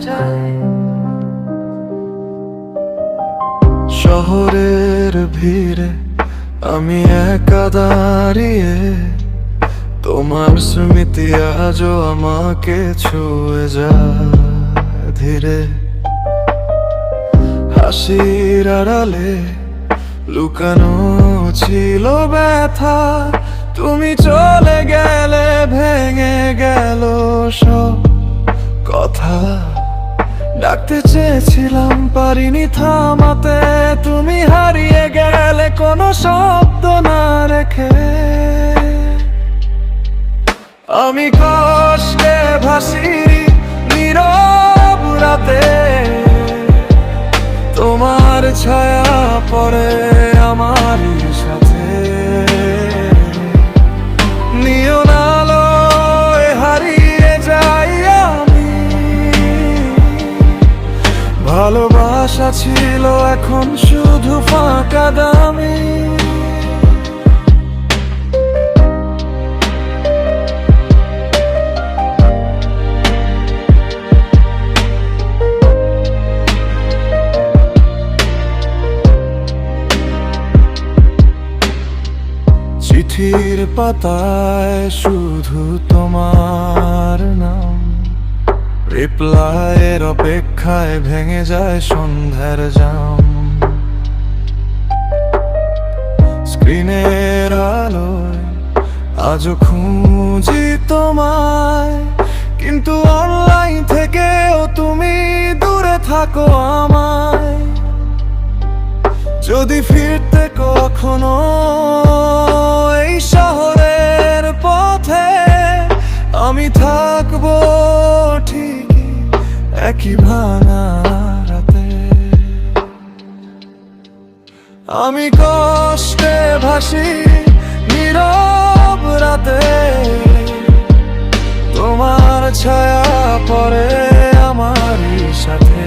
যায়। শহরের ভিড়ে আমি একা দাঁড়িয়ে, তোমার স্মৃতি আজও আমাকে ছুঁয়ে যায় ধীরে। হাসির আড়ালে লুকানো ছিল ব্যথা, তুমি চলে গেলে ভেঙে গেল সব কথা। ডাকতে চেয়েছিলাম পারিনি থামাতে, তুমি হারিয়ে গেলে কোনো শব্দ না রেখে। আমি কষ্টে ভাসি নীরব রাতে, তোমার ছায়া পড়ে আমার সাথে। নিয়ন আলোয় হারিয়ে যাই আমি, ভালোবাসা ছিল এখন শুধু ফাঁকা দামি। চিঠির পাতায় শুধু তোমার নাম, রিপ্লাইয়ের অপেক্ষায় ভেঙে যায় সন্ধ্যার জাম। স্ক্রিনের আলোয় আজও খুঁজি তোমায়, কিন্তু অনলাইন থেকেও তুমি দূরে থাকো আমায়। যদি ফিরতে কখনো এই শহরের পথে, আমি থাকবো ঠিকই একই ভাঙা রাতে। আমি কষ্টে ভাসি নীরব রাতে, তোমার ছায়া পড়ে আমার সাথে।